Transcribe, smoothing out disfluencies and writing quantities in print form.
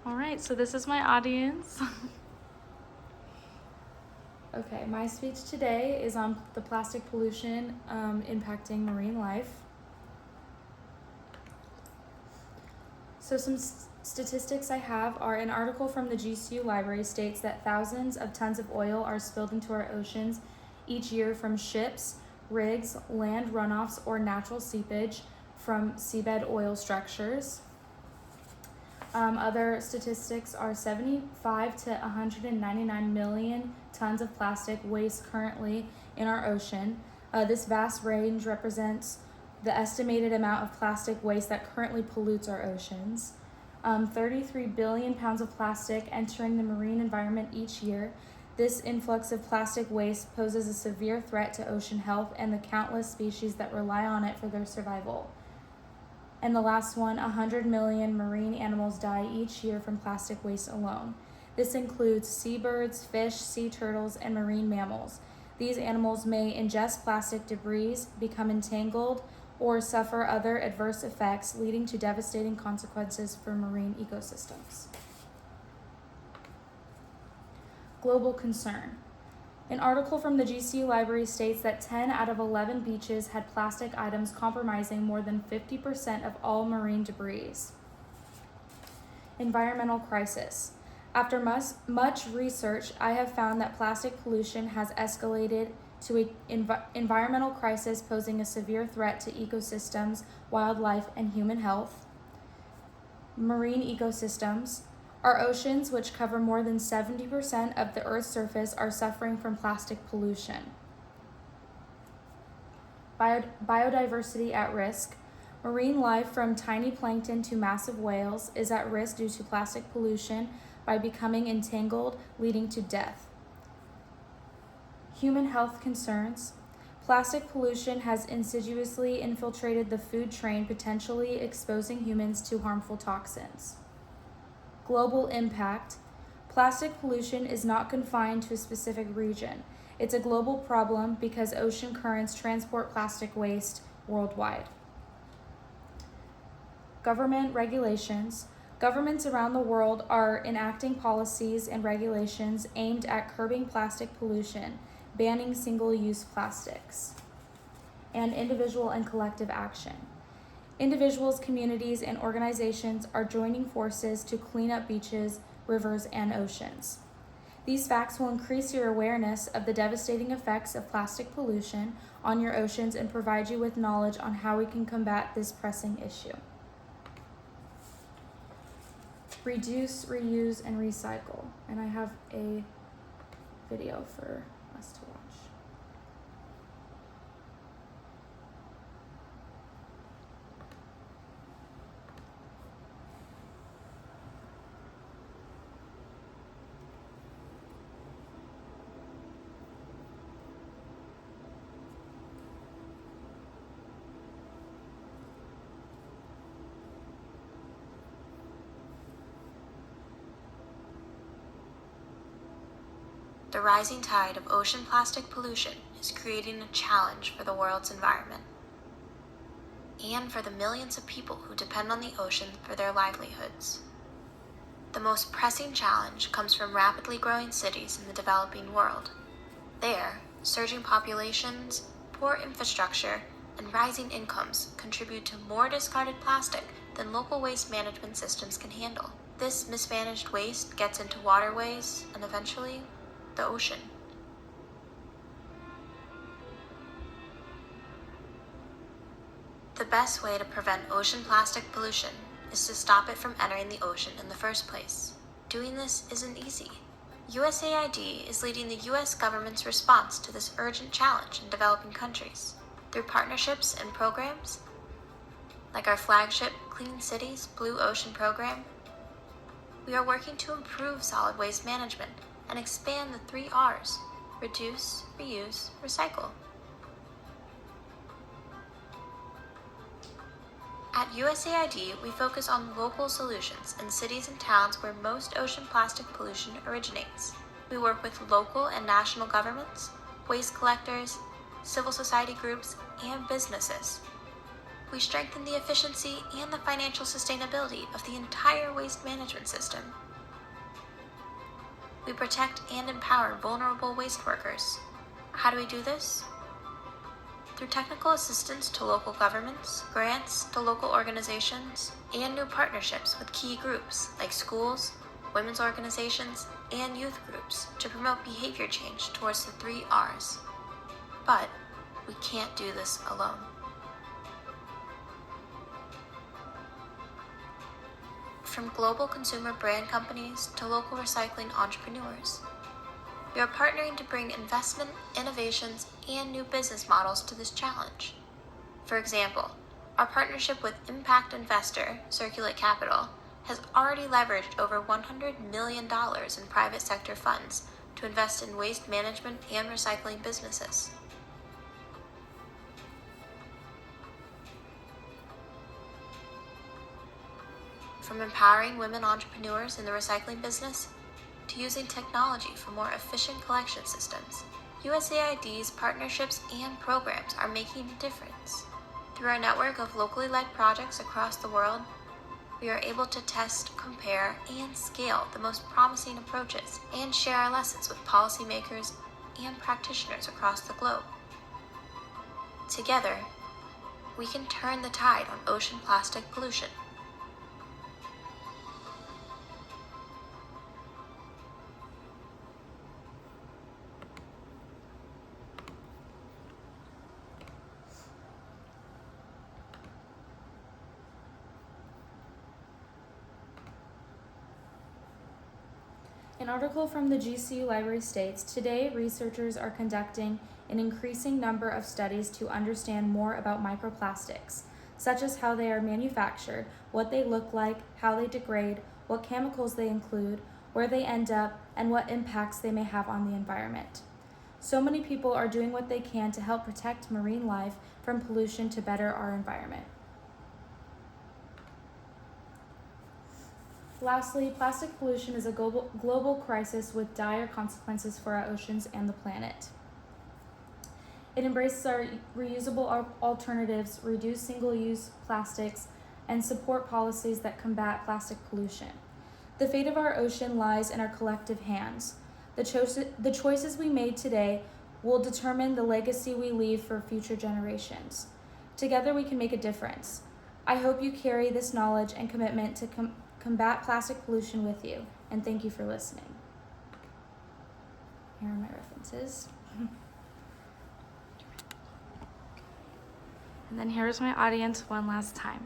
All right, so this is my audience. Okay, my speech today is on the plastic pollution impacting marine life. So some statistics I have are an article from the GCU library states that thousands of tons of oil are spilled into our oceans each year from ships, rigs, land runoffs, or natural seepage from seabed oil structures. Other statistics are 75 to 199 million tons of plastic waste currently in our ocean. This vast range represents the estimated amount of plastic waste that currently pollutes our oceans. 33 billion pounds of plastic entering the marine environment each year. This influx of plastic waste poses a severe threat to ocean health and the countless species that rely on it for their survival. And the last one, 100 million marine animals die each year from plastic waste alone. This includes seabirds, fish, sea turtles, and marine mammals. These animals may ingest plastic debris, become entangled, or suffer other adverse effects, leading to devastating consequences for marine ecosystems. Global concern. An article from the GCU library states that 10 out of 11 beaches had plastic items compromising more than 50% of all marine debris. Environmental crisis. After much research, I have found that plastic pollution has escalated to an environmental crisis, posing a severe threat to ecosystems, wildlife, and human health. Marine ecosystems. Our oceans, which cover more than 70% of the Earth's surface, are suffering from plastic pollution. Biodiversity at risk. Marine life, from tiny plankton to massive whales, is at risk due to plastic pollution by becoming entangled, leading to death. Human health concerns. Plastic pollution has insidiously infiltrated the food chain, potentially exposing humans to harmful toxins. Global impact. Plastic pollution is not confined to a specific region. It's a global problem because ocean currents transport plastic waste worldwide. Government regulations. Governments around the world are enacting policies and regulations aimed at curbing plastic pollution, banning single-use plastics, and individual and collective action. Individuals, communities, and organizations are joining forces to clean up beaches, rivers, and oceans. These facts will increase your awareness of the devastating effects of plastic pollution on your oceans and provide you with knowledge on how we can combat this pressing issue. Reduce, reuse, and recycle. And I have a video for us to watch. The rising tide of ocean plastic pollution is creating a challenge for the world's environment and for the millions of people who depend on the ocean for their livelihoods. The most pressing challenge comes from rapidly growing cities in the developing world. There, surging populations, poor infrastructure, and rising incomes contribute to more discarded plastic than local waste management systems can handle. This mismanaged waste gets into waterways and eventually the ocean. The best way to prevent ocean plastic pollution is to stop it from entering the ocean in the first place. Doing this isn't easy. USAID is leading the US government's response to this urgent challenge in developing countries. Through partnerships and programs, like our flagship Clean Cities Blue Ocean program, we are working to improve solid waste management and expand the 3 R's: reduce, reuse, recycle. At USAID, we focus on local solutions in cities and towns where most ocean plastic pollution originates. We work with local and national governments, waste collectors, civil society groups, and businesses. We strengthen the efficiency and the financial sustainability of the entire waste management system. We protect and empower vulnerable waste workers. How do we do this? Through technical assistance to local governments, grants to local organizations, and new partnerships with key groups like schools, women's organizations, and youth groups to promote behavior change towards the 3 R's. But we can't do this alone. From global consumer brand companies to local recycling entrepreneurs, we are partnering to bring investment, innovations, and new business models to this challenge. For example, our partnership with impact investor Circulate Capital has already leveraged over $100 million in private sector funds to invest in waste management and recycling businesses. From empowering women entrepreneurs in the recycling business to using technology for more efficient collection systems, USAID's partnerships and programs are making a difference. Through our network of locally led projects across the world, we are able to test, compare, and scale the most promising approaches and share our lessons with policymakers and practitioners across the globe. Together, we can turn the tide on ocean plastic pollution. An article from the GCU Library states, today researchers are conducting an increasing number of studies to understand more about microplastics, such as how they are manufactured, what they look like, how they degrade, what chemicals they include, where they end up, and what impacts they may have on the environment. So many people are doing what they can to help protect marine life from pollution to better our environment. Lastly, plastic pollution is a global crisis with dire consequences for our oceans and the planet. It embraces our reusable alternatives, reduce single-use plastics, and support policies that combat plastic pollution. The fate of our ocean lies in our collective hands. The choices we made today will determine the legacy we leave for future generations. Together we can make a difference. I hope you carry this knowledge and commitment to combat plastic pollution with you, and thank you for listening. Here are my references. And then here's my audience one last time.